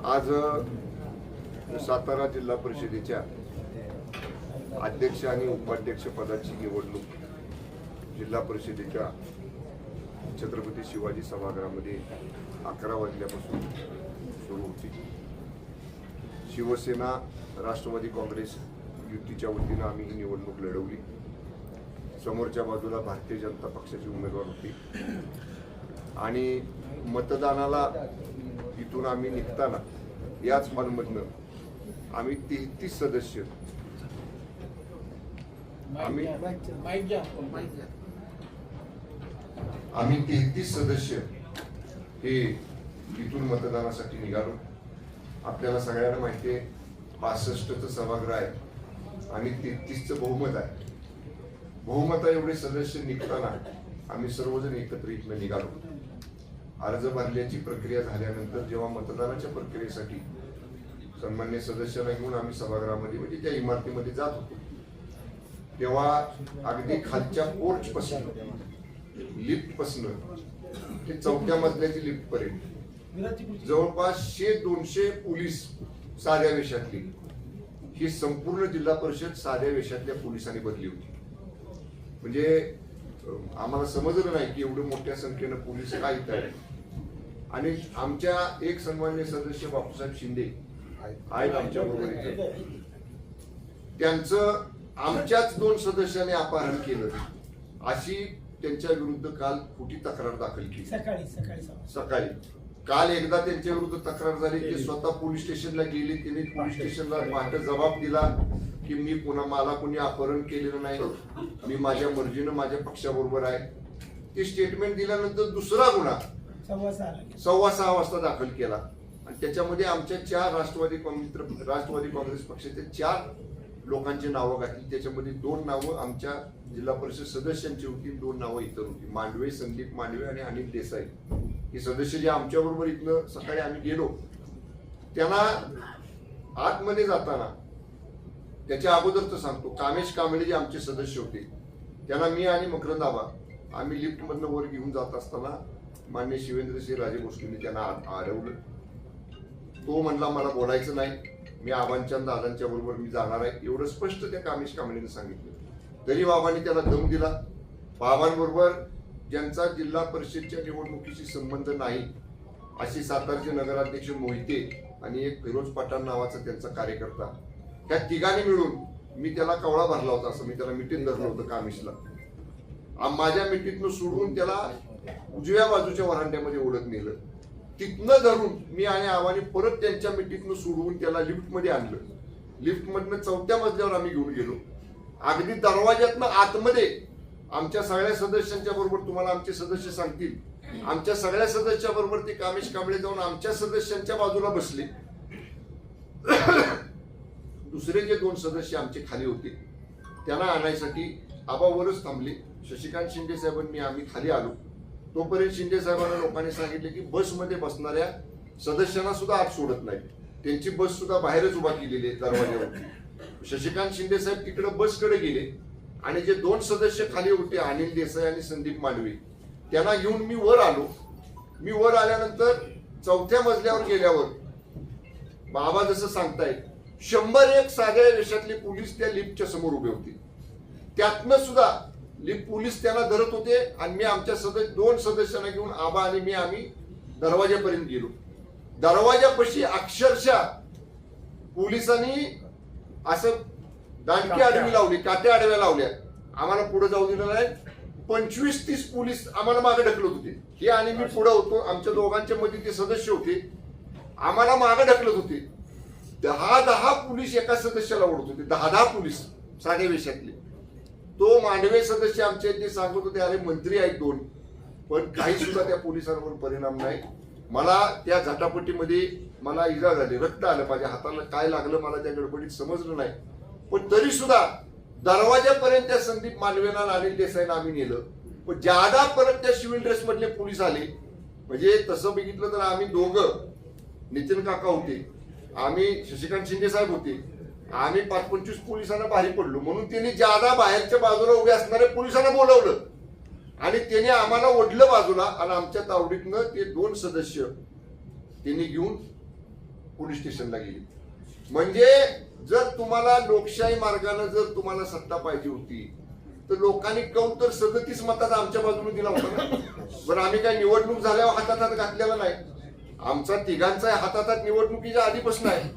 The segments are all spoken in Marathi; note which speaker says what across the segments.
Speaker 1: आज सातारा जिल्हा परिषदेच्या अध्यक्ष आणि उपाध्यक्ष पदाची निवडणूक जिल्हा परिषदेच्या छत्रपती शिवाजी सभागृहामध्ये 11 वाजल्यापासून सुरू होती। शिवसेना राष्ट्रवादी काँग्रेस युतीच्या वतीनं आम्ही ही निवडणूक लढवली। समोरच्या बाजूला भारतीय जनता पक्षाचे उमेदवार होते आणि मतदानाला इथून आम्ही निघताना याच हॉलमधनं आम्ही 33 सदस्य आम्ही 33 सदस्य हे इथून मतदानासाठी निघालो। आपल्याला सगळ्यांना माहिती आहे 65चं सभागृह आहे आणि 33चं बहुमत आहे। बहुमता एवढे सदस्य निघताना आम्ही सर्वजण एकत्रित निघालो। अर्ज भरण्याची प्रक्रिया झाल्यानंतर जेव्हा मतदानाच्या प्रक्रियेसाठी सन्मान्य सदस्यांना घेऊन आम्ही सभागृहामध्ये म्हणजे त्या इमारतीमध्ये जात होतो, तेव्हा अगदी खालच्या पोर्च पासून लिफ्ट पासून ते 4थ्या मजल्याची लिफ्ट पर्यंत जवळपास 100-200 पोलीस साध्या वेशातली ही संपूर्ण जिल्हा परिषद साध्या वेशातल्या पोलिसांनी भरली होती। म्हणजे आम्हाला समजलं नाही की एवढं मोठ्या संख्येनं पोलीस का इथं आहेत। आणि आमच्या एक सन्मान्य सदस्य बापूसाहेब शिंदे आहेत आमच्या बरोबर इथे, त्यांचं आमच्याच 2 सदस्यांनी अपहरण केलं अशी त्यांच्या विरुद्ध काल खोटी तक्रार दाखल केली। सकाळी काल एकदा त्यांच्या विरुद्ध तक्रार झाली की स्वतः पोलीस स्टेशनला गेले। त्यांनी पोलीस स्टेशनला मात्र जबाब दिला की मी मला कोणी अपहरण केलेलं नाही, मी माझ्या मर्जीनं माझ्या पक्षाबरोबर आहे। ते स्टेटमेंट दिल्यानंतर दुसरा गुन्हा 6:15 वाजता दाखल केला आणि त्याच्यामध्ये आमच्या 4 राष्ट्रवादी काँग्रेस पक्षाच्या 4 लोकांची नावं घातली। त्याच्यामध्ये 2 नावं आमच्या जिल्हा परिषद सदस्यांची होती, 2 नावं इतर होती, मांडवे, संदीप मांडवे आणि अनिल देसाई। हे सदस्य जे आमच्या बरोबर इथनं सकाळी आम्ही गेलो, त्यांना आतमध्ये जाताना त्याच्या अगोदरच सांगतो, कामेश कांबळे जे आमचे सदस्य होते त्यांना मी आणि मकरंद आबा आम्ही लिफ्ट मधनं वर घेऊन जात असताना मान्य शिवेंद्रसिंह राजे भोसलेंनी त्यांना अडवलं। तो म्हणला मला बोलायचं नाही, मी आबांच्या दादांच्या बरोबर मी जाणार आहे, एवढं स्पष्ट त्या कामेश कांबळेने सांगितलं। तरी बाबांनी त्याला दम दिला। बाबांबरोबर ज्यांचा जिल्हा परिषदच्या निवडणुकीशी संबंध नाही अशी सातारचे नगराध्यक्ष मोहिते आणि एक फिरोज पठाण नावाचा त्यांचा कार्यकर्ता, त्या तिघांनी मिळून मी त्याला कवळा भरला होता असं मी त्याला मिठीत धरलं होतं कामेशला। माझ्या मिठीतनं सोडून त्याला उजव्या बाजूच्या वरांड्यामध्ये ओढत नेलं। तिथनं धरून मी आणि आवाने परत त्यांच्या मिठीतनं सोडवून त्याला लिफ्टमध्ये आणलं। लिफ्टमधनं 4थ्या मजल्यावर आम्ही घेऊन गेलो। अगदी दरवाज्यातनं आतमध्ये आमच्या सगळ्या सदस्यांच्या बरोबर, तुम्हाला आमचे सदस्य सांगतील, आमच्या सगळ्या सदस्या बरोबर ते कामेश कांबळे जाऊन आमच्या सदस्यांच्या बाजूला बसले। दुसरे जे 2 सदस्य आमचे खाली होते त्यांना आणायसाठी आबावरच थांबले। शशिकांत शिंदे साहेबांनी आम्ही खाली आलो तोपर्यंत शिंदे साहेबांना लोकांनी सांगितले की बसमध्ये बसणाऱ्या सदस्यांना सुद्धा आत सोडत नाही, त्यांची बस सुद्धा बाहेरच उभा केलेली आहे दरवाज्यावर। शशिकांत शिंदे साहेब तिकडे बसकडे गेले आणि जे 2 सदस्य खाली होते अनिल देसाई आणि संदीप मांडवे त्यांना घेऊन मी वर आलो। मी वर आल्यानंतर 4थ्या मजल्यावर गेल्यावर बाबा जसं सांगतायत 101 साध्या वेशातले पोलीस त्या लिफ्टच्या समोर उभे होते। त्यातनं सुद्धा लिफ्ट पोलीस त्यांना धरत होते आणि मी आमच्या 2 सदस्यांना घेऊन आबा आणि मी आम्ही दरवाजापर्यंत गेलो। दरवाजापाशी अक्षरशः पोलिसांनी असं दांडकी आडवी लावली, काट्या आडव्या लावल्या, आम्हाला पुढे जाऊ दिलं नाही। 25-30 पोलीस आम्हाला मागे ढकलत होते। हे आणि मी पुढे होतो, आमच्या दोघांच्या मध्ये ते सदस्य होते, आम्हाला मागे ढकलत होते। 10 पोलीस एका सदस्याला ओढत होते, 10 पोलीस साध्या वेशातले। तो मांडवे सदस्य आमचे ते सांगत होते अरे मंत्री आहेत 2, पण काही सुद्धा त्या पोलिसांवर परिणाम नाही। मला त्या झटापटीमध्ये मला इजा झाली, रक्त आलं माझ्या हाताला, काय लागलं मला त्या गडबडीत समजलं नाही, पण तरी सुद्धा दरवाजापर्यंत त्या संदीप मांडवेना अनिल देसाईना आम्ही नेलं। पण ज्यादा परत त्या सिव्हिल ड्रेस मधले पोलीस आले, म्हणजे तसं बघितलं तर आम्ही दोघं, नितीन काका होते, आम्ही शशिकांत शिंदे साहेब होते, आम्ही 5-25 पोलिसांना बाहेर पडलो। म्हणून त्यांनी ज्यादा बाहेरच्या बाजूला उभे असणाऱ्या पोलिसांना बोलवलं आणि त्याने आम्हाला ओढलं बाजूला आणि आमच्या तावडीतनं ते 2 सदस्य त्यांनी घेऊन पोलीस स्टेशनला गेली. म्हणजे जर तुम्हाला लोकशाही मार्गाने जर तुम्हाला सत्ता पाहिजे होती तर लोकांनी कौल तर 37 मताचा आमच्या बाजूने दिला होता ना. बरं, आम्ही काय निवडणूक झाल्यावर हातात घातलेला नाही. आमचा तिघांचा हातात निवडणुकीच्या आधीपासून आहे.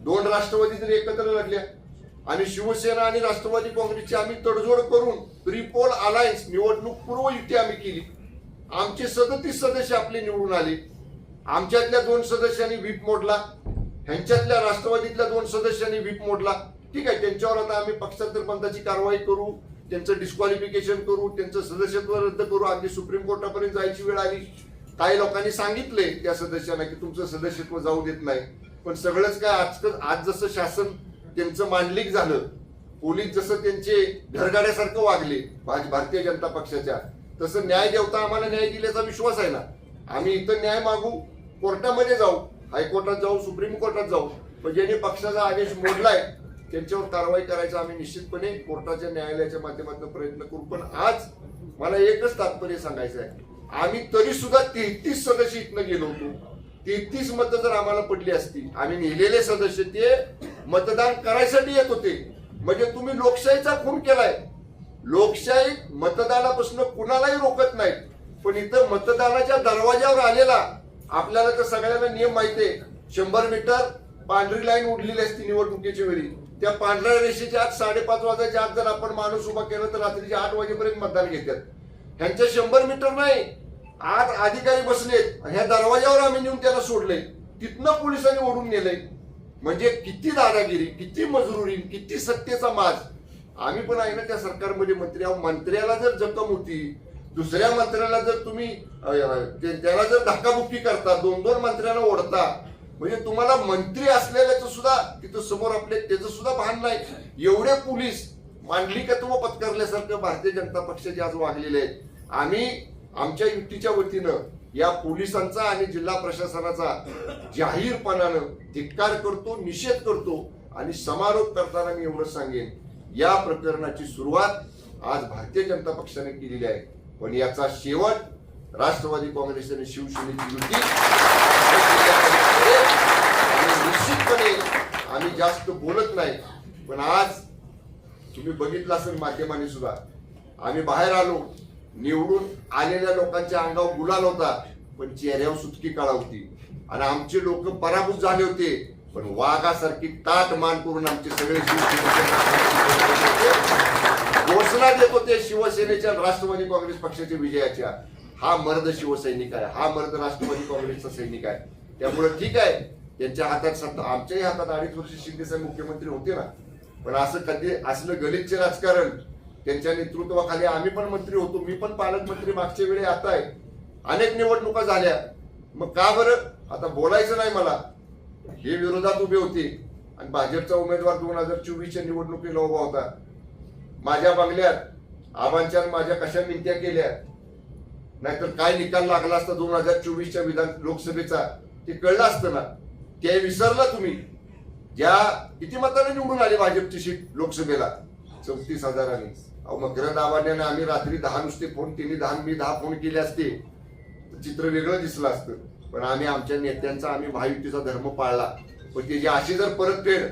Speaker 1: 2 राष्ट्रवादी जर एकत्र लढल्या आणि शिवसेना आणि राष्ट्रवादी काँग्रेसची आम्ही तडजोड करून प्रीपोल अलायन्स निवडणूक पूर्व युती आम्ही केली. आमचे 37 सदस्य आपले निवडून आले. आमच्यातल्या 2 सदस्यांनी व्हीप मोडला, ह्यांच्यातल्या राष्ट्रवादीतल्या 2 सदस्यांनी व्हीप मोडला. ठीक आहे, त्यांच्यावर आता आम्ही पक्षांतर पंथाची कारवाई करू, त्यांचं डिस्क्वालिफिकेशन करू, त्यांचं सदस्यत्व रद्द करू, अगदी सुप्रीम कोर्टापर्यंत जायची वेळ आली. काही लोकांनी सांगितले त्या सदस्यांना की तुमचं सदस्यत्व जाऊ देत नाही. पण सगळंच काय आज जसं शासन त्यांचं मांडलिक झालं, पोलीस जसं त्यांचे घरगाड्यासारखं वागले भारतीय जनता पक्षाच्या, तसं न्याय देवता आम्हाला न्याय दिल्याचा विश्वास आहे ना. आम्ही इथं न्याय मागू, कोर्टामध्ये जाऊ, हायकोर्टात जाऊ, सुप्रीम कोर्टात जाऊ, पण ज्यांनी पक्षाचा आदेश मोडलाय त्यांच्यावर कारवाई करायचा आम्ही निश्चितपणे कोर्टाच्या न्यायालयाच्या माध्यमातून प्रयत्न करू. पण आज मला एकच तात्पर्य सांगायचं आहे, आम्ही तरी सुद्धा 33 सदस्य इथनं गेलो होतो. 33 मतं जर आम्हाला पडली असती, आम्ही नेलेले सदस्य ते मतदान करायसाठी येत होते. म्हणजे तुम्ही लोकशाहीचा खून केलाय. लोकशाही मतदानापासून कुणालाही रोखत नाही, पण इथं मतदानाच्या दरवाजावर आलेला आपल्याला तर सगळ्यांना नियम माहिती आहे. 100 मीटर पांढरी लाईन उडलेली असती निवडणुकीच्या वेळी. त्या पांढऱ्या रेषेच्या आत 5:30 वाजायच्या आत जर आपण माणूस उभा केला तर रात्रीच्या 8 वाजेपर्यंत मतदान घेतात. ह्यांच्या 100 मीटर नाही, आज अधिकारी बसलेत, ह्या दरवाजावर आम्ही नेऊन त्याला सोडले, तिथनं पोलिसांनी ओढून नेलंय. म्हणजे किती दादागिरी, किती मजरुरी, किती सत्तेचा माज. आम्ही पण आहे ना त्या सरकारमध्ये मंत्री आहोत. मंत्र्याला जर जखम होती, दुसऱ्या मंत्र्याला जर तुम्ही त्याला जर धक्काबुक्की करता, 2-2 मंत्र्यांना ओढता, म्हणजे तुम्हाला मंत्री असलेल्याचं सुद्धा तिथं समोर आपले त्याचं सुद्धा भान नाही. एवढे पोलीस मांडलिकत्व पत्करल्यासारखं भारतीय जनता पक्षाचे आज वागलेले आहेत. आम्ही आमच्या युतीच्या वतीनं या पोलिसांचा आणि जिल्हा प्रशासनाचा जाहीरपणानं धिक्कार करतो, निषेध करतो. आणि समारोप करताना मी एवढंच सांगेन, या प्रकरणाची सुरुवात आज भारतीय जनता पक्षाने केलेली आहे, पण याचा शेवट राष्ट्रवादी काँग्रेस आणि शिवसेनेची युती. निश्चितपणे आम्ही जास्त बोलत नाही, पण आज तुम्ही बघितलं असेल माध्यमांनी सुद्धा, आम्ही बाहेर आलो, निवडून आलेल्या लोकांच्या अंगावर गुलाल होता, पण चेहऱ्यावर सुटकी काळा होती. आणि आमचे लोक पराभूत झाले होते, पण वाघासारखी ताट मान करून आमचे सगळे घोषणा देत होते शिवसेनेच्या राष्ट्रवादी काँग्रेस पक्षाच्या विजयाच्या. हा मर्द शिवसैनिक आहे, हा मर्द राष्ट्रवादी काँग्रेसचा सैनिक आहे. त्यामुळे ठीक आहे, त्यांच्या हातात सत्ता, आमच्याही हातात 2.5 वर्ष शिंदेसाहेब मुख्यमंत्री होते ना, पण असं कधी असलं गलिच्छ राजकारण त्यांच्या नेतृत्वाखाली आम्ही पण मंत्री होतो. मी पण पालकमंत्री मागच्या वेळी आता आहे. अनेक निवडणुका झाल्या, मग का बरं आता बोलायचं नाही मला. हे विरोधात उभे होते आणि भाजपचा उमेदवार 2024च्या निवडणुकीला उभा होता. माझ्या बंगल्यात आबांच्या माझ्या कशा मिनत्या केल्या, नाहीतर काय निकाल लागला असता 2024च्या विधान लोकसभेचा ते कळलं असतं ना. ते विसरला तुम्ही. ज्या किती मताने निवडून आली भाजपची सीट लोकसभेला, 34,000. अहो मकरंद आव्हाड्याने आम्ही रात्री 10 नुसते फोन, त्यांनी 10 मी 10 फोन केले असते, चित्र वेगळं दिसलं असतं. पण आम्ही आमच्या नेत्यांचा आम्ही महायुतीचा धर्म पाळला. पण त्याची अशी जर परतफेड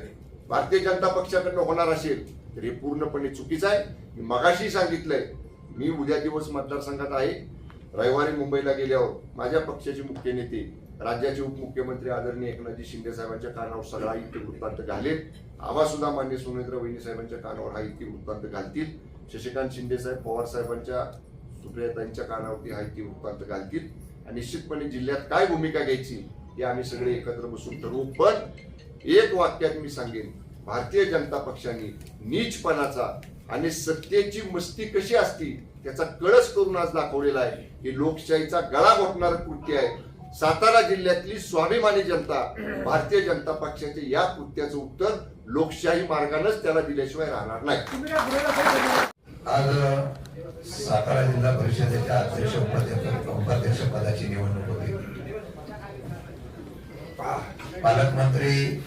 Speaker 1: भारतीय जनता पक्षाकडनं होणार असेल तर हे पूर्णपणे चुकीचं आहे. मी मगाशी सांगितलंय, मी उद्या दिवस मतदारसंघात आहे. रविवारी मुंबईला गेल्यावर माझ्या पक्षाचे मुख्य नेते, राज्याचे उपमुख्यमंत्री आदरणीय एकनाथजी शिंदे साहेबांच्या कानावर सगळा इथे वृत्तांत घालेल. आम्हा सुद्धा मान्य सुनेत्र वहिनी साहेबांच्या कानावर हा इथे वृत्तांत घालतील. शशिकांत शिंदे साहेब, पवार साहेबांच्या सुप्रियाताईंच्या कानावरती हा इथे वृत्तांत घालतील. आणि निश्चितपणे जिल्ह्यात काय भूमिका घ्यायची हे आम्ही सगळे एकत्र बसून ठरवू. पण एक वाक्यात मी सांगेन, भारतीय जनता पक्षाने नीचपणाचा आणि सत्तेची मस्ती कशी असती त्याचा कळस करून आज दाखवलेला आहे. हे लोकशाहीचा गळा घोटणारं कृत्य आहे. सातारा जिल्ह्यातली स्वाभिमानी जनता भारतीय जनता पक्षाच्या या कृत्याचं उत्तर लोकशाही मार्गानेच त्याला दिल्याशिवाय राहणार नाही.
Speaker 2: आज सातारा जिल्हा परिषदेच्या अध्यक्ष उपाध्यक्ष पदाची निवडणूक होती. पालकमंत्री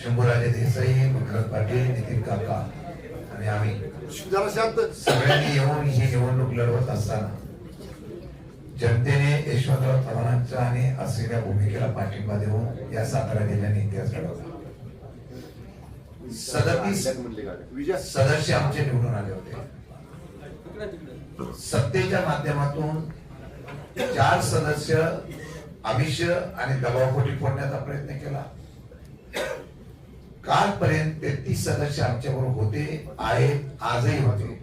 Speaker 2: शंभूराजे देसाई, मकरंद पाटील, नितीन काका आणि आम्ही सगळ्यांनी येऊन ही निवडणूक लढवत असताना जनतेने यशवंतराव चव्हाणांच्या आणि असलेल्या भूमिकेला पाठिंबा देऊन या सातारा जिल्ह्याने इतिहास घडवला. 37 सदस्य आमचे निवडून आले होते. सत्तेच्या माध्यमातून 4 सदस्य आमिष आणि दबावपोटी फोडण्याचा प्रयत्न केला. कालपर्यंत 33 सदस्य आमच्याबरोबर होते, आहेत, आजही होते.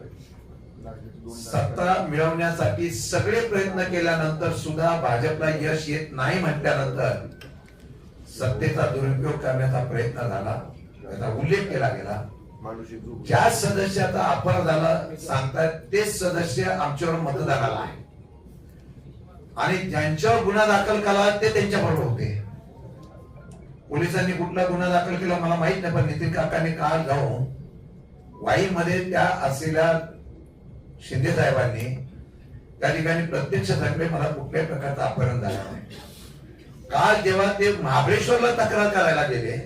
Speaker 2: सत्ता मिळवण्यासाठी सगळे प्रयत्न केल्यानंतर सुद्धा भाजपला यश येत नाही म्हटल्यानंतर सत्तेचा दुरुपयोग करण्याचा प्रयत्न झाला, त्याचा उल्लेख केला गेला. ज्या सदस्याचा अपराध झाला सांगतात तेच सदस्य आमच्यावर मतदानाला आहे आणि ज्यांच्यावर गुन्हा दाखल केला ते त्यांच्याबरोबर होते. पोलिसांनी कुठला गुन्हा दाखल केला मला माहित नाही, पण नितीन काकांनी काल जाऊन वाईमध्ये त्या असलेल्या शिंदे साहेबांनी त्या ठिकाणी प्रत्यक्ष सांगले मला कुठल्याही प्रकारचा अपहरण झाला नाही. काल जेव्हा ते महाबळेश्वरला तक्रार करायला गेले,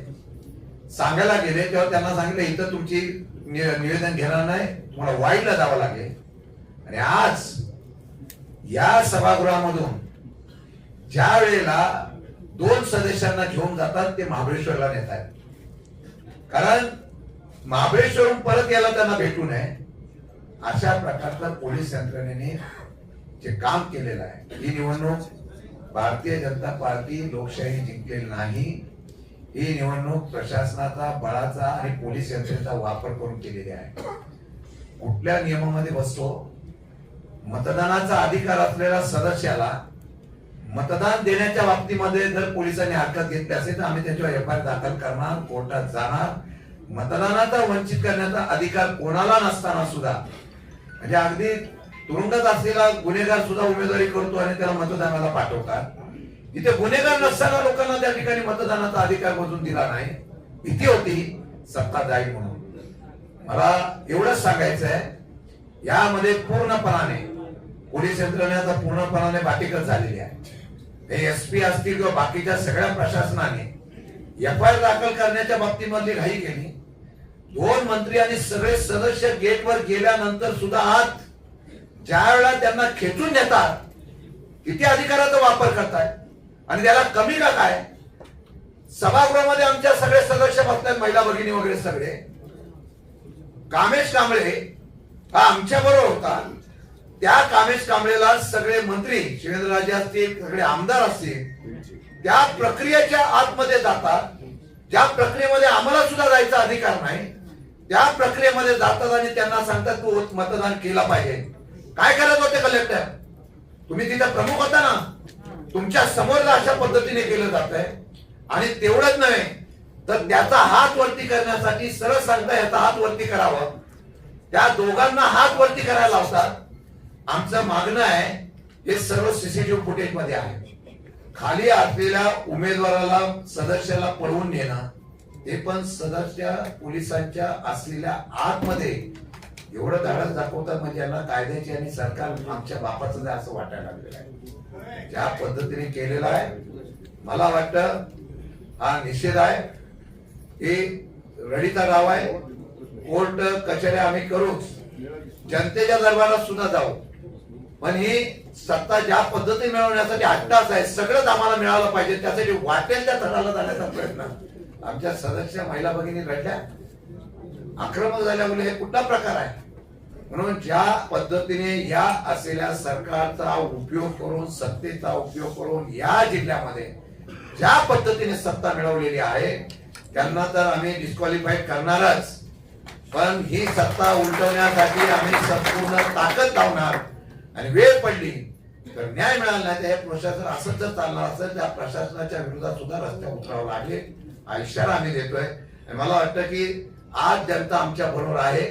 Speaker 2: सांगायला गेले, तेव्हा त्यांना सांगितलं इथं तुमची निवेदन घेणार नाही, तुम्हाला वाईला जावं लागेल. आणि आज या सभागृहामधून ज्या वेळेला 2 सदस्यांना घेऊन जातात ते महाबळेश्वरला नेत आहेत, कारण महाबळेश्वरून परत यायला त्यांना भेटू नये अशा प्रकारचं पोलीस यंत्रणेने जे काम केलेलं आहे. ही निवडणूक भारतीय जनता पार्टी लोकशाही जिंकलेली नाही, ही निवडणूक प्रशासनाचा, बळाचा आणि पोलीस यंत्रणेचा वापर करून केलेली आहे. कुठल्या नियमामध्ये बसतो? मतदानाचा अधिकार असलेल्या सदस्याला मतदान देण्याच्या बाबतीमध्ये जर पोलिसांनी हरकत घेतली असेल तर आम्ही त्याच्यावर एफआयआर दाखल करणार, कोर्टात जाणार. मतदानाचा वंचित करण्याचा अधिकार कोणाला नसताना सुद्धा, म्हणजे अगदी तुरुंगात असलेला गुन्हेगार सुद्धा उमेदवारी करतो आणि त्याला मतदानाला पाठवतात. इथे गुन्हेगार नसताना लोकांना त्या ठिकाणी मतदानाचा अधिकार मधून दिला नाही. भीती होती सत्ता जाईल म्हणून. मला एवढंच सांगायचं आहे, यामध्ये पूर्णपणाने पोलीस यंत्रणेचा पूर्णपणाने बाटीकत झालेली आहे. एसपी असतील किंवा बाकीच्या सगळ्या प्रशासनाने एफआयआर दाखल करण्याच्या बाबतीमध्ये घाई केली. 2 मंत्री आणि सगळे सदस्य गेटवर गेल्यानंतर सुद्धा आज ज्या वेळेला त्यांना खेचून नेतात किती अधिकाराचा वापर करताय आणि त्याला कमी का काय? सभागृहामध्ये आमच्या सगळे सदस्य बसतात, महिला भगिनी वगैरे सगळे. कामेश कांबळे हा आमच्या बरोबर होता. त्या कामेश कांबळेला सगळे मंत्री, शिवेंद्रराजे असतील, सगळे आमदार असतील, त्या प्रक्रियेच्या आतमध्ये जातात. ज्या प्रक्रियेमध्ये आम्हाला सुद्धा जायचा अधिकार नाही त्या प्रक्रियेमध्ये जातात आणि त्यांना सांगतात तू मतदान केला पाहिजे. काय करत होते कलेक्टर? तुम्ही तिथे प्रमुख होता ना, तुमच्या समोर अशा पद्धतीने केलं जात आहे. आणि तेवढंच नव्हे तर त्याचा हात वरती करण्यासाठी सरळ सांगता याचा हात वरती करावं, त्या दोघांना हात वरती करायला लावतात. आमचं मागणं आहे हे सर्व सीसीटीव्ही फुटेज मध्ये आहे. खाली असलेल्या उमेदवाराला, सदस्याला पळवून नेणं, ते पण सदस्य पोलिसांच्या असलेल्या आतमध्ये एवढं धाडस दाखवतात म्हणजे यांना कायद्याची आणि सरकार आमच्या बापाचं असं वाटायला लागलेलं आहे. ज्या पद्धतीने केलेला आहे मला वाटतं हा निषेध आहे. हे रडीचा राव आहे. कोर्ट कचेऱ्या आम्ही करूच, जनतेच्या दरबारात सुद्धा जाऊ, पण ही सत्ता ज्या पद्धतीने मिळवण्यासाठी अट्टास आहे. सगळंच आम्हाला मिळालं पाहिजे, त्यासाठी वाटेल त्या थराला जाण्याचा प्रयत्न आमच्या सदस्य महिला भगिनी रडल्या, आक्रमक झाल्या. म्हणजे हे कुठला प्रकार आहे? म्हणून ज्या पद्धतीने या असलेल्या सरकारचा उपयोग करून, सत्तेचा उपयोग करून या जिल्ह्यामध्ये ज्या पद्धतीने सत्ता मिळवलेली आहे त्यांना तर आम्ही डिस्क्वालिफाईड करणारच, पण ही सत्ता उलटवण्यासाठी आम्ही संपूर्ण ताकद लावणार. आणि वेळ पडली तर न्याय मिळाला नाही तर हे प्रशासन असंच जर चालणार असेल त्या प्रशासनाच्या विरोधात सुद्धा रस्त्यावर उतरावं लागेल हा इशारा आम्ही देतोय. आणि मला वाटतं की आज जनता आमच्या बरोबर आहे,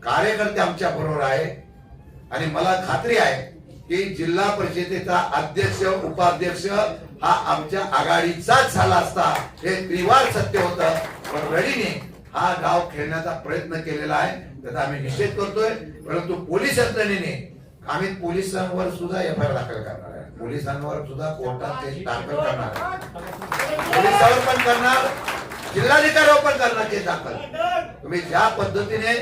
Speaker 2: कार्यकर्ते आमच्या बरोबर आहे. आणि मला खात्री आहे की जिल्हा परिषदेचा अध्यक्ष, उपाध्यक्ष हा आमच्या आघाडीचाच झाला असता हे त्रिवार सत्य होतं. पण रडीने हा डाव खेळण्याचा प्रयत्न केलेला आहे, त्याचा आम्ही निषेध करतोय. परंतु पोलीस यंत्रणेने आम्ही पोलिसांवर सुद्धा एफआयआर दाखल करणार आहे, पोलिसांवर सुद्धा कोर्टात केस दाखल करणार आहे, पोलिसांवर पण करणार, जिल्हाधिकाऱ्यावर पण करणार केस दाखल. तुम्ही ज्या पद्धतीने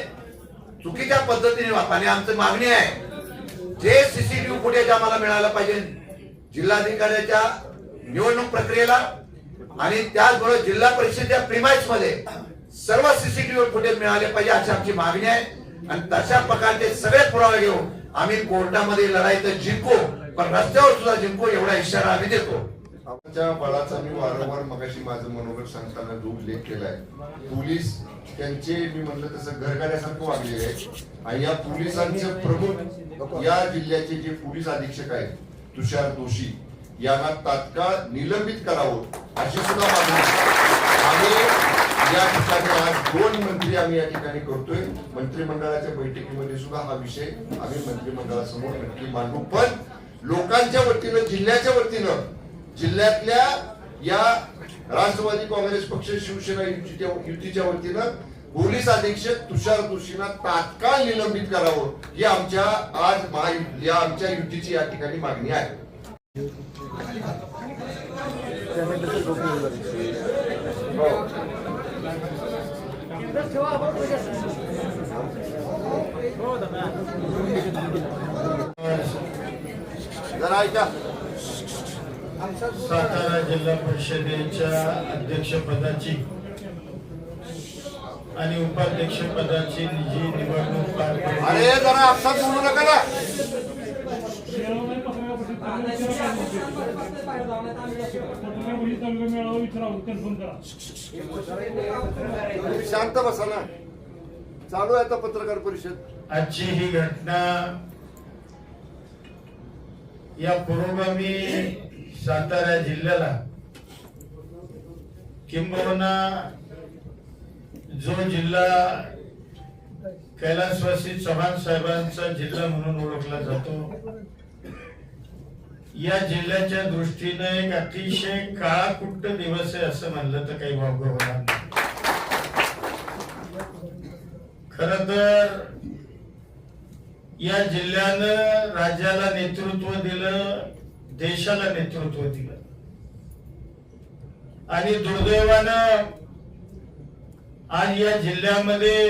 Speaker 2: चुकीच्या पद्धतीने वापर, आणि आमची मागणी आहे जे सीसीटीव्ही फुटेज आम्हाला मिळालं पाहिजे जिल्हाधिकाऱ्याच्या निवडणूक प्रक्रियेला आणि त्याचबरोबर जिल्हा परिषदेच्या प्रिमाइस मध्ये सर्व सीसीटीव्ही फुटेज मिळाले पाहिजे अशी आमची मागणी आहे. आणि तशा प्रकारचे सगळे पुरावे घेऊन आम्ही कोर्टामध्ये लढाई तर जिंकू, पण रस्त्यावर सुद्धा जिंकू एवढा इशारा आम्ही देतो.
Speaker 1: आमच्या बळाचा मी वारंवार मगाशी माझं मनोगत सांगताना जो उल्लेख केलाय, पोलीस त्यांचे मी म्हणलं तसं घरगाड्यासारखं वागलेले आहेत. आणि या पोलिसांचे प्रमुख या जिल्ह्याचे जे पोलीस अधीक्षक आहेत तुषार दोशी यांना तात्काळ निलंबित करावं अशी सुद्धा मागणी आम्ही या ठिकाणी आज 2 मंत्री आम्ही या ठिकाणी करतोय. मंत्रिमंडळाच्या बैठकीमध्ये सुद्धा हा विषय आम्ही मंत्रिमंडळासमोर नक्की मांडू. पण लोकांच्या वतीनं, जिल्ह्याच्या वतीनं, जिल्ह्यातल्या या राष्ट्रवादी काँग्रेस पक्ष शिवसेना युतीच्या वतीनं पोलीस अधीक्षक तुषार दोशींना तात्काळ निलंबित करावं ही आमच्या आज या आमच्या युतीची या ठिकाणी मागणी आहे. जरा ऐका.
Speaker 3: सातारा जिल्हा परिषदेच्या अध्यक्षपदाची आणि उपाध्यक्षपदाची जी निवडणूक पार पडली.
Speaker 1: अरे जरा आपसात बोलू नका ना. शांत बसा ना, चालू आहे आता पत्रकार परिषद.
Speaker 3: आजची ही घटना या पुरोगामी सातारा जिल्ह्याला किंबहुना जो जिल्हा कैलासवासी चव्हाण साहेबांचा जिल्हा म्हणून ओळखला जातो, या जिल्ह्याच्या दृष्टीने एक अतिशय काळाकुट्ट दिवस आहे असं म्हणलं तर काही वावगं होणार नाही. खर तर या जिल्ह्यानं राज्याला नेतृत्व दिलं, देशाला नेतृत्व दिलं आणि दुर्दैवानं आज या जिल्ह्यामध्ये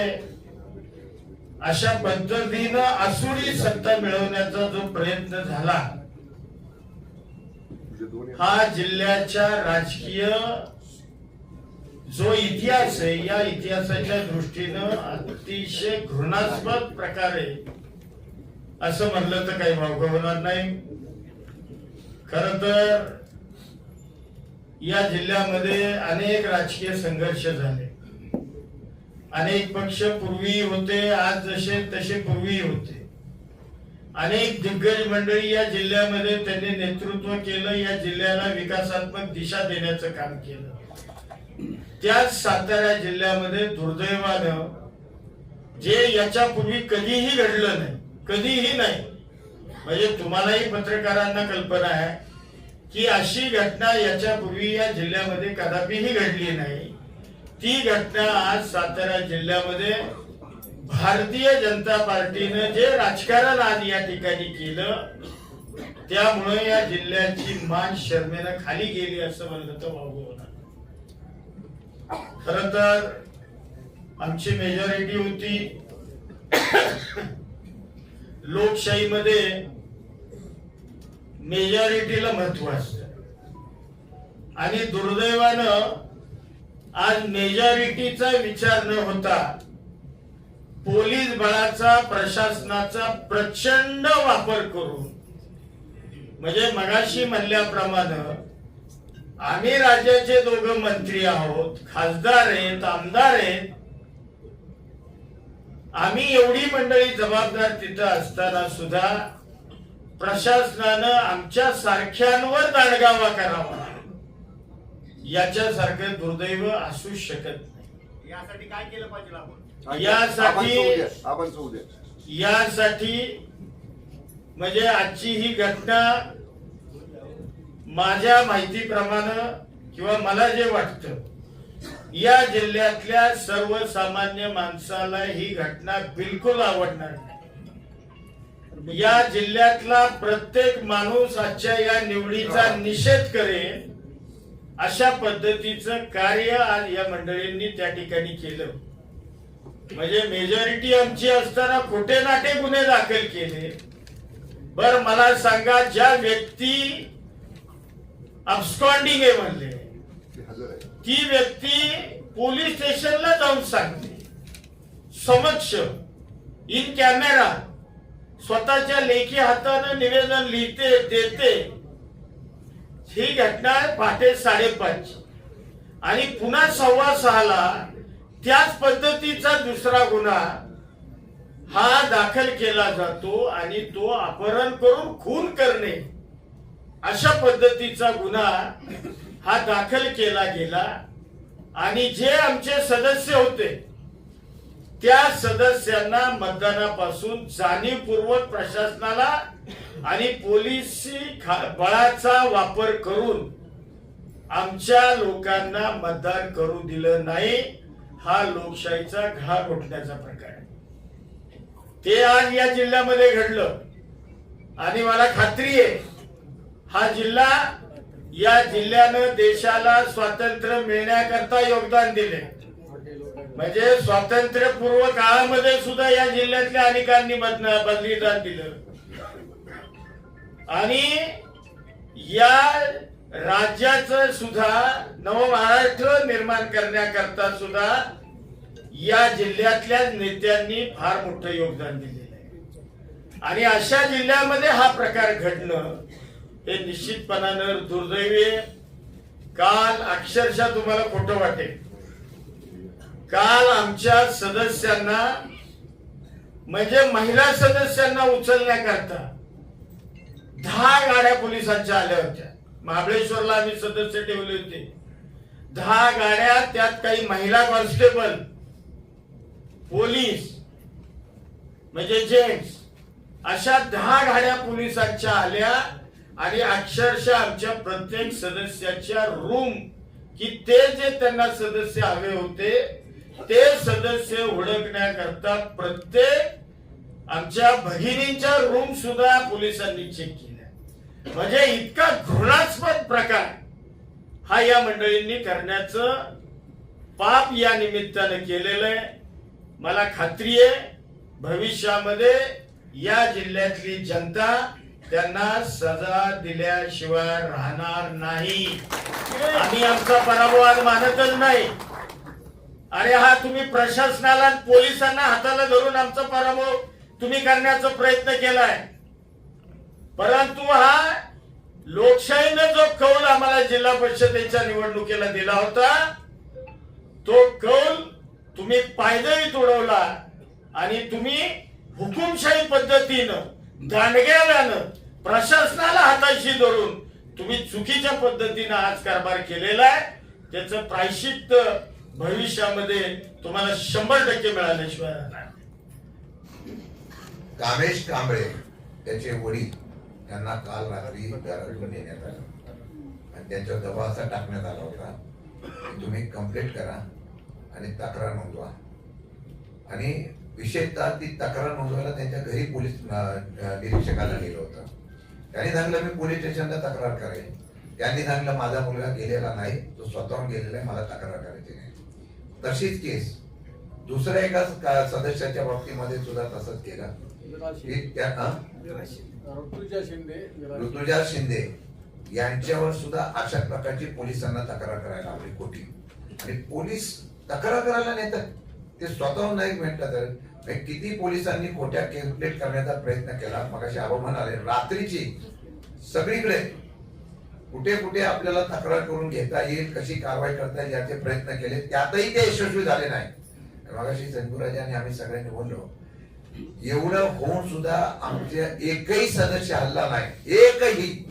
Speaker 3: अशा पद्धतीनं आसुरी सत्ता मिळवण्याचा जो प्रयत्न झाला, हा जिल्ह्याच्या राजकीय जो इतिहास आहे या इतिहासाच्या दृष्टीनं अतिशय घृणास्पद प्रकारे असं म्हणलं तर काही वावगं होणार नाही. खर तर या जिल्ह्यामध्ये अनेक राजकीय संघर्ष झाले. अनेक पक्ष पूर्वी होते, आज जसे तसे पूर्वी होते. अनेक दिग्गज मंडळी या जिल्ह्यामध्ये त्यांनी नेतृत्व केलं, या जिल्ह्याला विकासात्मक दिशा देण्याचं काम केलं. त्याच सातारा जिल्ह्यामध्ये दुर्दैवानं जे याच्यापूर्वी कधीही घडलं नाही, कधीही नाही, म्हणजे तुम्हालाही पत्रकारांना कल्पना आहे की अशी घटना याच्यापूर्वी या जिल्ह्यामध्ये कदापिही घडली नाही. ती घटना आज सातारा जिल्ह्यामध्ये भारतीय जनता पार्टीनं जे राजकारण आज या ठिकाणी केलं, त्यामुळे या जिल्ह्याची मान शर्मेनं खाली गेली असं म्हणलं तर वावगं होणार. खर तर आमची मेजॉरिटी होती. लोकशाहीमध्ये मेजॉरिटीला महत्व असतं आणि दुर्दैवानं आज मेजॉरिटीचा विचार न होता पोलीस बळाचा, प्रशासनाचा प्रचंड वापर करून, म्हणजे मगाशी म्हणल्याप्रमाणे आम्ही राज्याचे 2 मंत्री आहोत, खासदार आहेत, आमदार आहेत, आम्ही एवढी मंडळी जबाबदार तिथं असताना सुद्धा प्रशासनानं आमच्या सारख्यांवर दांडगावा करावा, याच्यासारखं दुर्दैव असूच शकत नाही.
Speaker 4: यासाठी काय केलं पाहिजे आपण?
Speaker 3: यासाठी म्हणजे आजची ही घटना माझ्या माहितीप्रमाणे किंवा मला जे वाटतं, या जिल्ह्यातल्या सर्वसामान्य माणसाला ही घटना बिलकुल आवडणार नाही. या जिल्ह्यातला प्रत्येक माणूस आजच्या या निवडीचा निषेध करेल अशा पद्धतीचं कार्य आज या मंडळींनी त्या ठिकाणी केलं. म्हणजे मेजॉरिटी आमची असताना खोटे नाटे गुन्हे दाखल केले, बर मला सांगा, ज्या व्यक्ती अब्स्कॉन्डिंग आहे म्हणले,
Speaker 1: ते हजर आहे.
Speaker 3: ती व्यक्ती पोलीस स्टेशनला जाऊन सांगते समक्ष इन कॅमेरा, स्वतःच्या लेखी हातानं निवेदन लिहिते देते. ही घटना पहाटे 5:30 आणि पुन्हा 6:15 त्याच पद्धतीचा दुसरा गुन्हा हा दाखल केला जातो आणि तो अपहरण करून खून करणे अशा पद्धतीचा गुन्हा हा दाखल केला गेला. आणि जे आमचे सदस्य होते त्या सदस्यांना मतदानापासून जाणीवपूर्वक प्रशासनाला आणि पोलिसी बळाचा वापर करून आमच्या लोकांना मतदान करू दिलं नाही. हा लोकशाहीचा घाव घोटण्याचा प्रकार आहे. ते आज या जिल्ह्यामध्ये घडलं आणि मला खात्री आहे हा जिल्हा, या जिल्ह्यानं देशाला स्वातंत्र्य मिळण्याकरता योगदान दिले. म्हणजे स्वातंत्र्यपूर्व काळामध्ये सुद्धा या जिल्ह्यातल्या अनेकांनी बलिदान दिलं आणि या राज्याचं सुद्धा नवमहाराष्ट्र निर्माण करण्याकरता सुद्धा या जिल्ह्यातल्या नेत्यांनी फार मोठं योगदान दिलेलं आहे. आणि अशा जिल्ह्यामध्ये हा प्रकार घडणं हे निश्चितपणानं दुर्दैवी आहे. काल अक्षरशः तुम्हाला खोटं वाटेल, काल आमच्या सदस्यांना म्हणजे महिला सदस्यांना उचलण्याकरता 10 गाड्या पोलिसांच्या आल्या होत्या. महाबळेश्वरला आम्ही सदस्य ठेवले होते 10 गाड्या, त्यात काही महिला कॉन्स्टेबल, पोलीस म्हणजे जेंट्स, अशा 10 गाड्या पोलिसांच्या आल्या आणि अक्षरशः आमच्या प्रत्येक सदस्याच्या रूम की ते जे त्यांना सदस्य हवे होते ते सदस्य हुडकण्याकरता प्रत्येक आमच्या भगिनींच्या रूम सुद्धा पोलिसांनी चेक केल्या. म्हणजे इतका घृणास्पद प्रकार हा या मंडळींनी करण्याचं पाप या निमित्तानं केलेलं आहे. मला खात्री आहे भविष्यामध्ये या जिल्ह्यातली जनता त्यांना सजा दिल्याशिवाय राहणार नाही. आम्ही आमचा पराभव आज मानतच नाही. अरे हा तुम्ही प्रशासनाला पोलिसांना हाताला धरून आमचा पराभव तुम्ही करण्याचा प्रयत्न केलाय, परंतु हा लोकशाहीने जो कौल आम्हाला जिल्हा परिषदेच्या निवडणुकीला दिला होता तो कौल तुम्ही पायदळी तोडवला आणि तुम्ही हुकुमशाही पद्धतीनं दांडग्यानं प्रशासनाला हाताशी धरून तुम्ही चुकीच्या पद्धतीनं आज कारभार केलेला आहे. त्याचं प्रायश्चित्त भविष्यामध्ये तुम्हाला 100% मिळाल्याशिवाय राहणार.
Speaker 2: कामेश कांबळे त्याचे वडील त्यांना काल रात्री घरातून नेण्यात आलं आणि त्यांच्यावर दबाव असा टाकण्यात आला होता की तुम्ही कंप्लेंट करा आणि तक्रार नोंदवा. आणि विशेषतः ती तक्रार नोंदवायला त्यांच्या घरी पोलीस निरीक्षकाला नेलं होतं. त्यांनी सांगितलं मी पोलीस स्टेशनला तक्रार करेन. त्यांनी सांगितलं माझा मुलगा गेलेला नाही, तो स्वतःहून गेलेला आहे, मला तक्रार करायची नाही. तशीच केस दुसऱ्या एका सदस्याच्या बाबतीमध्ये सुद्धा तसंच केलं. ऋतुजा शिंदे यांच्यावर सुद्धा अशा प्रकारची पोलिसांना तक्रार करायला आपली खोटी आणि पोलीस तक्रार करायला नेतात ते स्वतःहून नाही म्हटलं तर किती पोलिसांनी खोट्या कंप्लेंट करण्याचा प्रयत्न केला. मगाशी आबा म्हणाले रात्रीची सगळीकडे कुठे कुठे आपल्याला तक्रार करून घेता येईल, कशी कारवाई करता येईल याचे प्रयत्न केले, त्यातही ते यशस्वी झाले नाही. मगाशी संजूराजांनी आम्ही सगळ्यांनी बोललो एवढं होऊन सुद्धा आमचे एकही सदस्य हल्ला नाही. एकही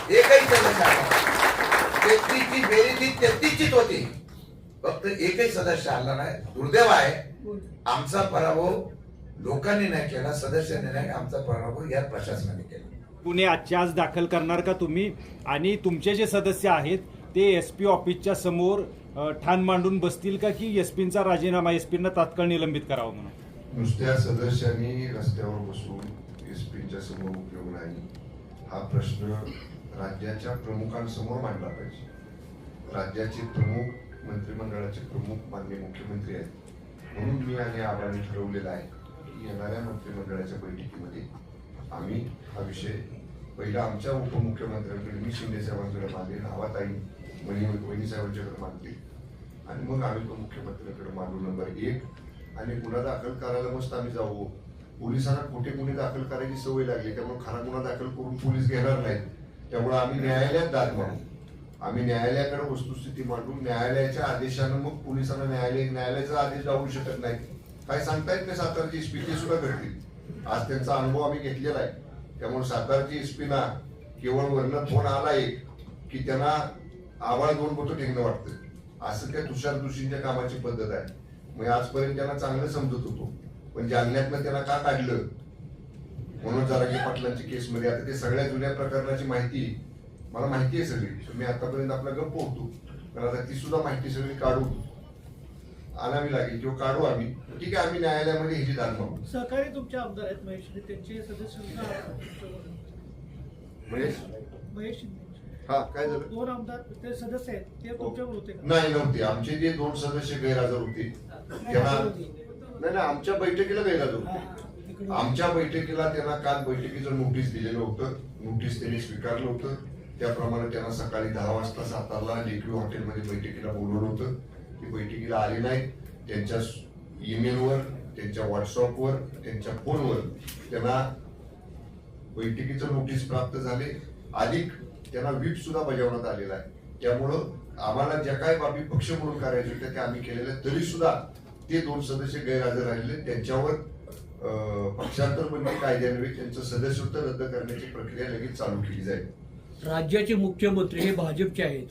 Speaker 2: सदस्य हल्ला 33ची बेरीज 33चीच होती, फक्त एकही सदस्य हल्ला नाही. दुर्दैव आहे आमचा पराभव लोकांनी नाही केला, सदस्यांनी नाही, आमचा पराभव या प्रशासनाने केला.
Speaker 4: गुन्हे आजच्या आज दाखल करणार का तुम्ही? आणि तुमचे जे सदस्य आहेत ते एसपी ऑफिसच्या समोर ठाण मांडून बसतील का की एसपींचा राजीनामा एसपींना तात्काळ निलंबित करावं म्हणून?
Speaker 1: नुसत्या सदस्यांनी रस्त्यावर बसून एसपीच्या समोर उपयोग नाही. हा प्रश्न राज्याच्या प्रमुखांसमोर मांडला पाहिजे. राज्याचे प्रमुख, मंत्रिमंडळाचे प्रमुख माननीय मुख्यमंत्री आहेत म्हणून मी आणि आबांनी ठरवलेलं आहे की येणाऱ्या मंत्रिमंडळाच्या बैठकीमध्ये आम्ही हा विषय पहिला आमच्या उपमुख्यमंत्र्यांकडे मी शिंदे साहेबांकडे मागेल, नावाताई वहिनी साहेबांच्याकडे मागतील आणि मग आम्ही तो मुख्यमंत्र्यांकडे मागू नंबर 1. आणि गुन्हा दाखल करायला मस्त आम्ही जाऊ. पोलिसांना खोटे गुन्हे दाखल करायची सवय लागली, त्यामुळे खरा गुन्हा दाखल करून पोलीस घेणार नाहीत. त्यामुळे आम्ही न्यायालयात दाद मागू. आम्ही न्यायालयाकडे वस्तुस्थिती मांडून न्यायालयाच्या आदेशानं मग पोलिसांना न्यायालयाचा आदेश जाऊ शकत नाही. काय सांगता येत नाही. सातारची एसपी ते सुद्धा घडतील. आज त्यांचा अनुभव आम्ही घेतलेला आहे. त्यामुळे सातारची एसपी ना केवळ वर्ण फोन आला एक की त्यांना आवाज 2 बोटं टेकणं वाटतं. असं त्या तुषार जोशींच्या कामाची पद्धत आहे. मग आजपर्यंत त्यांना चांगलं समजत होतो, पण जालन्यातनं त्यांना का काढलं मनोज जरांगे पाटलांची केसमध्ये आता ते सगळ्या जुन्या प्रकरणाची माहिती मला माहिती आहे सगळी. मी आतापर्यंत आपला गप्प होतो, पण आता ती सुद्धा माहिती सगळी काढून आणावी लागेल किंवा काढू आम्ही. ठीक आहे, आम्ही न्यायालयामध्ये ह्याची दाद मागू.
Speaker 5: सहकारी तुमचे आमदार आहेत महेश शिंदे, त्यांचे सदस्य महेश शिंदे
Speaker 1: हा काय झालं?
Speaker 5: 2 आमदार ते सदस्य आहेत, ते तुमच्यावर होते का?
Speaker 1: नाही, नव्हते. आमचे जे 2 सदस्य गैरहजर होते त्यांना नाही आमच्या बैठकीला गैरहजर होते. आमच्या बैठकीला त्यांना काल बैठकीचं नोटीस दिलेलं होतं. नोटीस त्यांनी स्वीकारलं होतं. त्याप्रमाणे त्यांना सकाळी 10 वाजता सातारला लेकवी हॉटेलमध्ये बैठकीला बोलवलं होतं. ती बैठकीला आली नाहीत. त्यांच्या ईमेलवर, त्यांच्या व्हॉट्सअपवर, त्यांच्या फोनवर त्यांना बैठकीचं नोटीस प्राप्त झाले. अधिक त्यांना व्हीप सुद्धा बजावण्यात आलेला आहे. त्यामुळं आम्हाला ज्या काही बाबी पक्ष म्हणून करायच्या होत्या त्या आम्ही केलेल्या, तरी सुद्धा ते 2 सदस्य गैरहजर राहिले. त्यांच्यावर पक्षांतर बंदी कायद्यान्वये त्यांचं सदस्यत्व रद्द करण्याची प्रक्रिया लगेच चालू केली जाईल.
Speaker 6: राज्याचे मुख्यमंत्री हे भाजपचे आहेत,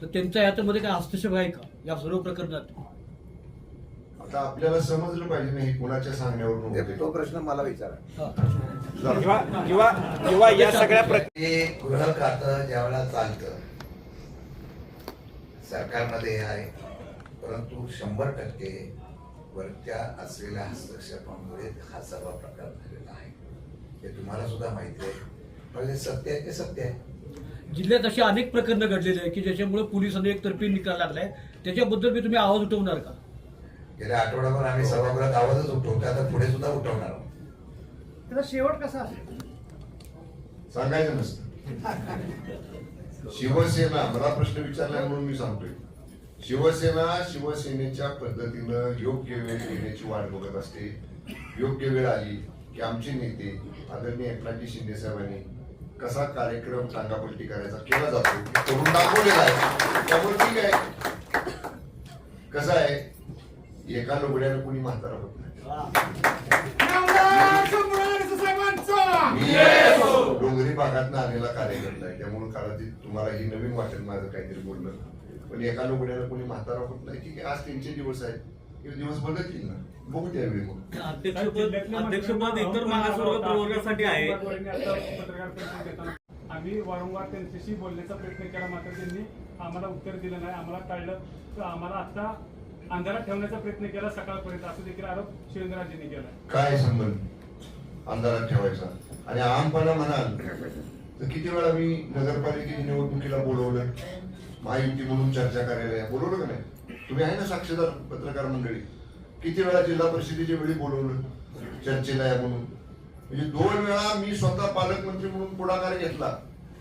Speaker 6: तर त्यांचा याच्यामध्ये काय हस्तक्षेप आहे का या सर्व प्रकरणात?
Speaker 1: आता आपल्याला समजलं पाहिजे नाही कोणाच्या सांगण्यावर
Speaker 7: तो प्रश्न मला विचारा.
Speaker 4: किंवा या सगळ्या
Speaker 2: हे गृह खातं ज्यावेळेला चालतं सरकारमध्ये आहे, परंतु 100% वरच्या असलेल्या हस्तक्षेपामुळे हा सर्व प्रकार झालेला आहे. हे तुम्हाला सुद्धा माहिती आहे. म्हणजे सत्य आहे ते सत्य आहे.
Speaker 6: जिल्ह्यात अशी अनेक प्रकरणं घडलेली आहे की ज्याच्यामुळे पोलिसांनी एकतर्फी निकाल लागलाय, त्याच्याबद्दल मी तुम्ही आवाज उठवणार का?
Speaker 2: गेल्या आठवड्याभर आम्ही सभागृहात आवाजच उठवतो, आता पुढे सुद्धा उठवणार आहोत.
Speaker 5: त्याचा शेवट कसा असेल
Speaker 1: सांगायचं नसतं. शिवसेना मला प्रश्न विचारला म्हणून मी सांगतोय. शिवसेना शिवसेनेच्या पद्धतीनं योग्य वेळ येण्याची वाट बघत असते. योग्य वेळ आली की आमचे नेते आदरणीय एकनाथजी शिंदे साहेबांनी कसा कार्यक्रम टांगापलटी करायचा केला जातो करून दाखवलेला आहे. त्यामुळे ठीक आहे. कसं आहे, एका लुगड्यानं कोणी म्हातारा होत नाही. डोंगरी भागातनं आलेला कार्यकर्ता आहे, त्यामुळे कदाचित तुम्हाला ही नवीन वाटेल माझं काहीतरी बोलणं. पण एका लुगड्यानं कोणी म्हातारा होत नाही. ठीक आहे, आज त्यांचे दिवस आहेत, हे दिवस बदलतील ना, बघू त्यावेळी मग.
Speaker 6: अध्यक्षपद इतर मागासवर्ग प्रवर्गासाठी आहे.
Speaker 8: आम्ही वारंवार त्यांच्याशी बोलण्याचा प्रयत्न केला, मात्र त्यांनी आम्हाला उत्तर दिलं नाही. आम्हाला कळलं तर आम्हाला आता अंधारात ठेवण्याचा प्रयत्न केला सकाळपर्यंत, असं देखील आरोप शिवेंद्रराजेंनी केला.
Speaker 1: काय संबंध अंधारात ठेवायचा? आणि आमपणा म्हणाल तर किती वेळा मी नगरपालिकेच्या निवडणुकीला बोलवलं, महायुती म्हणून चर्चा करायला बोलवलं का नाही? तुम्ही आहे ना साक्षीदार पत्रकार मंडळी. किती वेळा जिल्हा परिषदेच्या वेळी बोलवलं चर्चेला या म्हणून. म्हणजे 2 वेळा मी स्वतः पालकमंत्री म्हणून पुढाकार घेतला.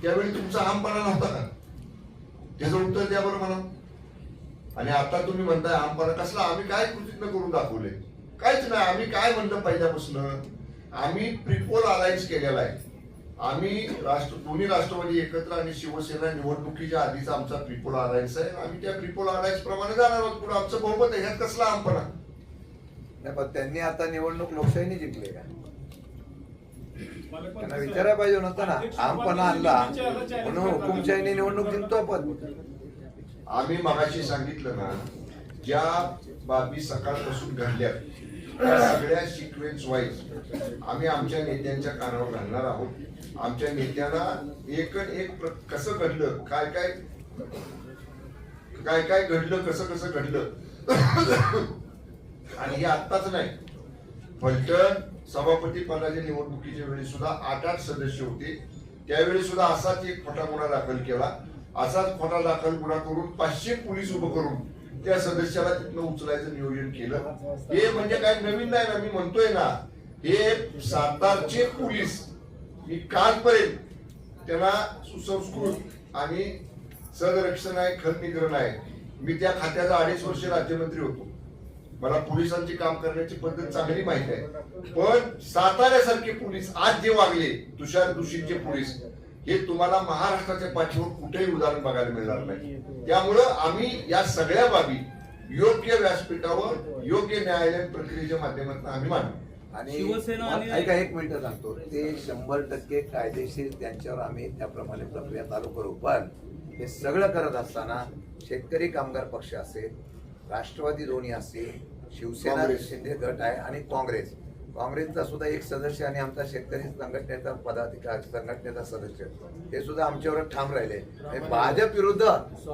Speaker 1: त्यावेळी तुमचा आमपणा नव्हता का? त्याचं उत्तर द्या बरं मला. आणि आता तुम्ही म्हणताय आमपणा कसला? आम्ही काय कृतीनं करून दाखवले? काहीच नाही. आम्ही काय म्हणलं पहिल्यापासून, आम्ही प्रिपोल अलायन्स केलेला आहे. आम्ही दोन्ही राष्ट्रवादी एकत्र आणि शिवसेना निवडणुकीच्या आधीचा आमचा प्रिपोल अलायन्स आहे. आम्ही त्या प्रिपोल अलायन्स प्रमाणे जाणार आहोत पुढे. आमचं बहुमत आहे, ह्यात कसला आमपणा?
Speaker 7: नाही, पण त्यांनी आता निवडणूक लोकशाहीने जिंकली का? त्यांना विचारायला पाहिजे नव्हतं ना. आमपणा आणला म्हणून हुकुमशाहीने निवडणूक जिंकतो आपण.
Speaker 1: आम्ही मगाशी सांगितलं ना, ज्या बाबी सकाळपासून घडल्या त्या सगळ्या सिक्वेन्स वाईज आम्ही आमच्या नेत्यांच्या कानावर घालणार आहोत. आमच्या नेत्यांना एक कसं घडलं, काय काय घडलं, कसं घडलं. आणि हे आत्ताच नाही, फलटण सभापती पदाच्या निवडणुकीच्या वेळी सुद्धा 8 सदस्य होते. त्यावेळी सुद्धा असाच एक खोटा गुन्हा दाखल केला. असाच खोटा दाखल गुन्हा करून 500 पोलीस उभं करून त्या सदस्याला तिथनं उचलायचं नियोजन केलं. हे म्हणजे काय नवीन नाही ना, मी म्हणतोय ना, हे सातारचे पोलीस मी कालपर्यंत त्यांना सुसंस्कृत आणि सदरक्षण आहे, खलनिग्रहण आहे. मी त्या खात्याचा 2.5 वर्ष राज्यमंत्री होतो. मला पोलिसांची काम करण्याची पद्धत चांगली माहिती आहे. पण साताऱ्यासारखे पोलीस आज जे वागले, तुषार दुशींचे पोलीस, हे तुम्हाला महाराष्ट्राच्या पाठीवर कुठेही उदाहरण बघायला मिळणार नाही. त्यामुळं आम्ही या सगळ्या बाबी योग्य व्यासपीठावर योग्य न्यायालयीन प्रक्रियेच्या माध्यमातून आम्ही मांडू.
Speaker 7: आणि
Speaker 6: शिवसेना आणि-
Speaker 7: ऐका 1 मिनिट सांगतो, ते 100% कायदेशीर त्यांच्यावर आम्ही त्याप्रमाणे प्रक्रिया चालू करू. पण हे सगळं करत असताना शेतकरी कामगार पक्ष असेल, राष्ट्रवादी दोन्ही असेल, शिवसेना
Speaker 1: काँग्रेस.
Speaker 7: शिंदे गट आहे आणि काँग्रेसचा सुद्धा एक सदस्य आणि आमचा शेतकरी संघटनेचा पदाधिकारी संघटनेचा सदस्य ते सुद्धा आमच्यावर ठाम राहिले. हे भाजप विरुद्ध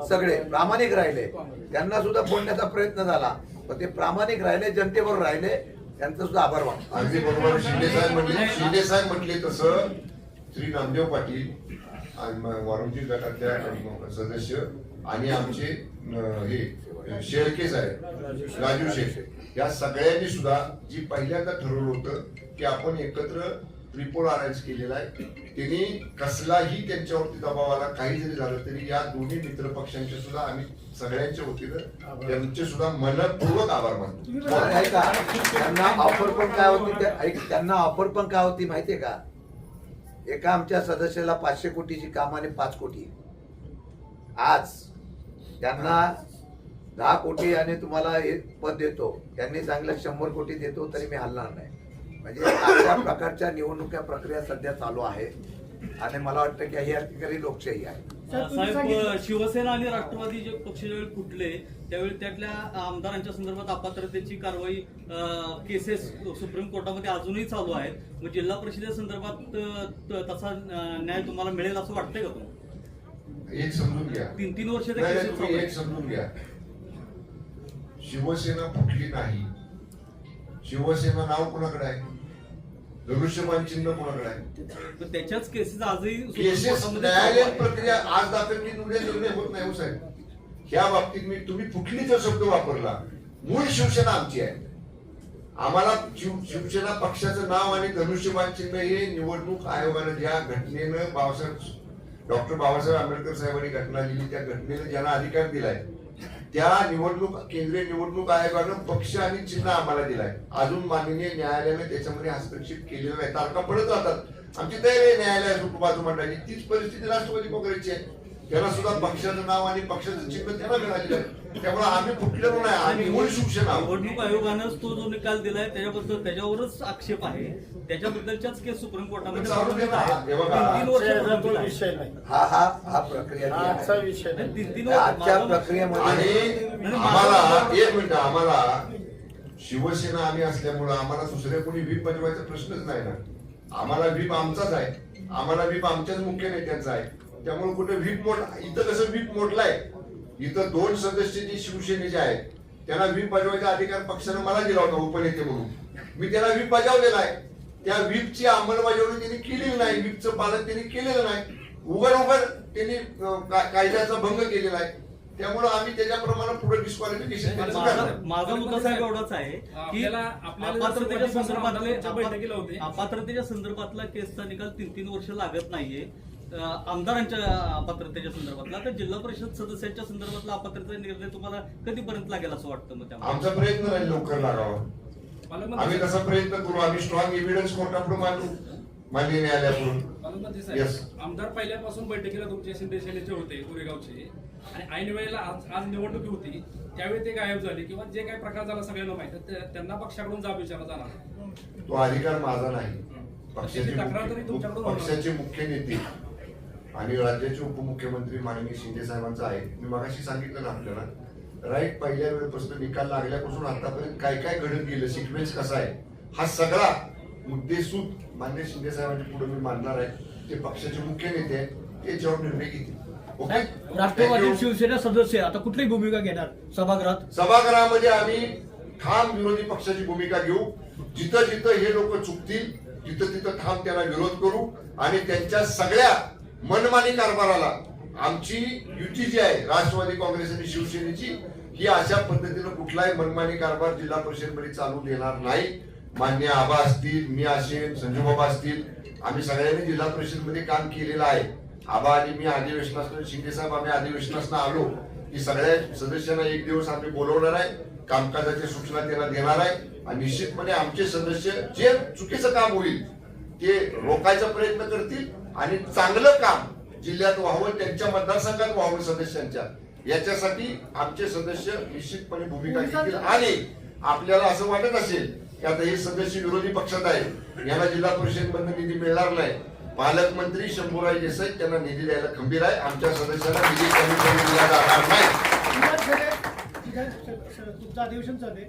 Speaker 7: सगळे प्रामाणिक राहिले. त्यांना सुद्धा फोडण्याचा प्रयत्न झाला, पण ते प्रामाणिक राहिले, जनतेबरोबर राहिले. त्यांचं सुद्धा आभार मानतो.
Speaker 1: अगदी बरोबर शिंदे साहेब म्हटले तसं श्री नामदेव पाटील आणि वारुंजी गटातल्या सदस्य आणि आमचे हे शेळके साहेब, राजू शेख, या सगळ्यांनी सुद्धा जी पहिल्यांदा ठरवलं होतं की आपण एकत्र ट्रिपोल अरेंज केलेला आहे. त्यांनी कसलाही त्यांच्यावरती दबाव आला, काही जरी झालं तरी या दोन्ही मित्र पक्षांचे सुद्धा आम्ही सगळ्यांच्या वतीनं त्यांचे सुद्धा मनपूर्वक आभार मानतो.
Speaker 7: आणि ऐका, त्यांना ऑफर पण काय होती, त्यांना ऑफर पण काय होती माहितीये का? एका आमच्या सदस्याला 500 कोटीची काम आणि 5 कोटी. आज त्यांना 10 कोटी आणि तुम्हाला हे पद देतो, त्यांनी सांगितलं 100 कोटी देतो तरी मी हलणार नाही. म्हणजे अशा प्रकारच्या निवडणुका प्रक्रिया सध्या चालू आहे आणि मला वाटतं की ही अधिकारी लोकशाही आहे.
Speaker 6: साहेब, शिवसेना आणि राष्ट्रवादी जे पक्ष ज्यावेळी फुटले त्यावेळी त्यातल्या आमदारांच्या संदर्भात अपात्रतेची कारवाई केसेस सुप्रीम कोर्टामध्ये अजूनही चालू आहेत. मग जिल्हा परिषदेसंदर्भात तसा न्याय तुम्हाला मिळेल असं वाटतंय का तुम्हाला?
Speaker 1: एक समजून घ्या,
Speaker 6: 3 वर्षाच्या
Speaker 1: नाही,
Speaker 6: केसेस
Speaker 1: तुम्ही एक समजून घ्या, शिवसेना फुटली नाही. शिवसेना नाव कोणाकडे आहे? धनुष्यबाण चिन्ह कोणाकडे आहे?
Speaker 6: त्याच्याच केसेस आजही सुप्रीम
Speaker 1: केसेस
Speaker 6: कोर्टामध्ये चालू
Speaker 1: न्यायालयीन
Speaker 6: आहेत.
Speaker 1: प्रक्रिया आज दाखल की उद्या निर्णय होत नाही हो साहेब. ह्या बाबतीत तुम्ही फुटलीचा शब्द वापरला. मूळ शिवसेना आमची आहे. आम्हाला शिवसेना पक्षाचं नाव आणि धनुष्यबाण चिन्ह हे निवडणूक आयोगानं ज्या घटनेनं डॉक्टर बाबासाहेब आंबेडकर साहेबांनी घटना लिहिली, त्या घटनेनं ज्यांना अधिकार दिलाय त्या केंद्रीय निवडणूक आयोगानं पक्ष आणि चिन्ह आम्हाला दिलाय. अजून माननीय न्यायालयाने त्याच्यामध्ये हस्तक्षेप केलेला नाही. तारखा पडत राहतात. आमची तयारी आहे न्यायालयात बाजू मांडायची. तीच परिस्थिती राष्ट्रवादी काँग्रेसची आहे. त्यांना सुद्धा पक्षाचं नाव आणि पक्षाचं चिन्ह त्यांना मिळालेलं आहे. त्यामुळे आम्ही फुटलेलो नाही, आम्ही मूळ शिवसेना आहोत.
Speaker 6: निवडणूक आयोगानं तो जो निकाल दिलाय त्याच्यावरच आक्षेप आहे. त्याच्याबद्दलच्याच केस सुप्रीम कोर्टामध्ये
Speaker 1: चालू दे ना. हे बघा,
Speaker 6: 3 वर्ष
Speaker 3: तो विषय नाही,
Speaker 7: हा प्रक्रिया जी आहे,
Speaker 3: आजचा विषय नाही.
Speaker 6: 3
Speaker 7: आजच्या
Speaker 6: वर्ष
Speaker 7: प्रक्रियेमध्ये
Speaker 1: आणि आम्हाला 1 मिनिट, आम्हाला शिवसेना आम्ही असल्यामुळं आम्हाला दुसऱ्या कोणी व्हीप बनवायचा प्रश्नच नाही ना. आम्हाला व्हीप आमचाच आहे. आम्हाला व्हीप आमच्याच मुख्य नेत्यांचा आहे. त्यामुळे कुठे व्हीप इथं कसं व्हीप मोडलाय, इथं 2 सदस्य जे शिवसेनेचे आहेत त्यांना व्हीप बजावायचा अधिकार पक्षानं मला दिला होता उपनेते म्हणून. मी त्यांना व्हीप बजावलेला आहे. त्या व्हीपची अंमलबजावणी त्यांनी केलेली नाही, व्हीपचं पालन त्यांनी केलेलं नाही. उघड त्यांनी कायद्याचा भंग केलेला आहे. त्यामुळे आम्ही त्याच्याप्रमाणे पुढे डिस्क्वालिफिकेशन
Speaker 6: माझा मुद्दा साहेब एवढाच आहे की अपात्रतेच्या संदर्भातला केसचा निकाल 3 वर्ष लागत नाहीये. आमदारांच्या अपात्रतेच्या संदर्भातला तर जिल्हा परिषद सदस्यांच्या संदर्भातला अपात्रतेचा निर्णय तुम्हाला कधीपर्यंत लागेल असं वाटतं? मग त्यामुळे
Speaker 1: आमचा प्रयत्न नाही लवकर लागावा. आम्ही तसा प्रयत्न करू. आम्ही स्ट्रॉंग एव्हिडन्स कोर्टापुढे मांडू, माननीय न्यायालयाकडून. Yes.
Speaker 8: आमदार पहिल्यापासून बैठकीला तुमचे शिंदे सेनेचे होते कोरेगावचे, आणि ऐन वेळेला आज निवडणूक होती त्यावेळी ते गायब झाले किंवा जे काही प्रकार झाला सगळ्यांना माहिती, त्यांना पक्षाकडून जाब विचारला जाणार.
Speaker 1: तो अधिकार माझा नाही.
Speaker 8: तक्रार तरी तुमच्याकडून होणार.
Speaker 1: पक्षाचे मुख्य नेते आणि राज्याचे उपमुख्यमंत्री माननीय शिंदे साहेबांचा आहे. मी मगाशी सांगितलं ना आपल्याला, राईट पहिल्या वेळेपासून निकाल लागल्यापासून आतापर्यंत काय काय घडत गेलं, सिक्वेन्स कसा आहे, हा सगळा मुद्देसूद माननीय शिंदे साहेबांच्या पुढे मी मांडणार आहे. ते पक्षाचे मुख्य नेते आहेत, त्याच्यावर निर्णय घेतील. ओके.
Speaker 6: राष्ट्रवादी शिवसेना सदस्य आता कुठली भूमिका घेणार सभागृहात?
Speaker 1: सभागृहामध्ये आम्ही ठाम विरोधी पक्षाची भूमिका घेऊ. जिथं जिथं हे लोक चुकतील तिथं तिथं ठाम त्यांना विरोध करू आणि त्यांच्या सगळ्या मनमानी कारभाराला आमची युती जी आहे राष्ट्रवादी काँग्रेस आणि शिवसेनेची, ही अशा पद्धतीनं कुठलाही मनमानी कारभार जिल्हा परिषदेमध्ये चालू देणार नाही. मान्य आबा असतील, मी असेल, संजूबाबा असतील, आम्ही सगळ्यांनी जिल्हा परिषद मध्ये काम केलेलं आहे. आबा आणि मी अधिवेशनात, शिंदे साहेब आम्ही अधिवेशनात आलो की सगळ्या सदस्यांना एक दिवस आम्ही बोलवणार आहे, कामकाजाच्या सूचना त्यांना देणार आहे आणि निश्चितपणे आमचे सदस्य जे चुकीचं काम होईल ते रोखायचा प्रयत्न करतील आणि चांगलं काम जिल्ह्यात व्हावं, त्यांच्या मतदारसंघात व्हावं सदस्यांच्या, याच्यासाठी आमचे सदस्य निश्चितपणे भूमिका घेतील. आणि आपल्याला असं वाटत असेल की आता हे सदस्य विरोधी पक्षात आहे, याला जिल्हा परिषद मधून निधी मिळणार नाही, पालकमंत्री शंभूराज देसाई त्यांना निधी द्यायला खंबीर आहे. आमच्या सदस्यांना निधी कमी दिला जाणार नाही.
Speaker 5: तुमचं अधिवेशन झाले,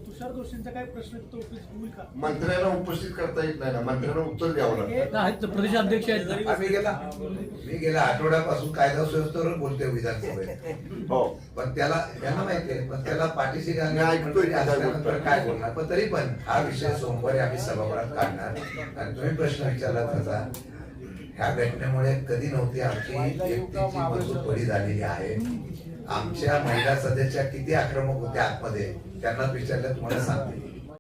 Speaker 5: तुषार दोषींचा काय प्रश्न तो उपस्थित होईल का?
Speaker 1: मंत्र्यांना उपस्थित करता येत नाही ना, मंत्र्यांना उत्तर द्यावं लागतं.
Speaker 6: प्रदेशाध्यक्ष आहेत.
Speaker 2: मी गेल्या आठवड्यापासून कायदा सुव्यवस्थेवर बोलतोय विधानसभेत.
Speaker 1: हो,
Speaker 2: पण त्यांना माहितीये, पण त्याला पाठीशी
Speaker 1: मी ऐकतोय
Speaker 2: असल्यानंतर काय बोलणार. पण तरी पण हा विषय सोमवारी आम्ही सभागृहात काढणार. आणि तुम्ही प्रश्न विचारला त्याचा, ह्या घटनेमुळे कधी नव्हती आमची व्यक्तीची मजबूत बळी झालेली आहे. आमच्या महिला सदस्य किती आक्रमक होत्या आतमध्ये, त्यांना विचारलं तुम्हाला सांगते.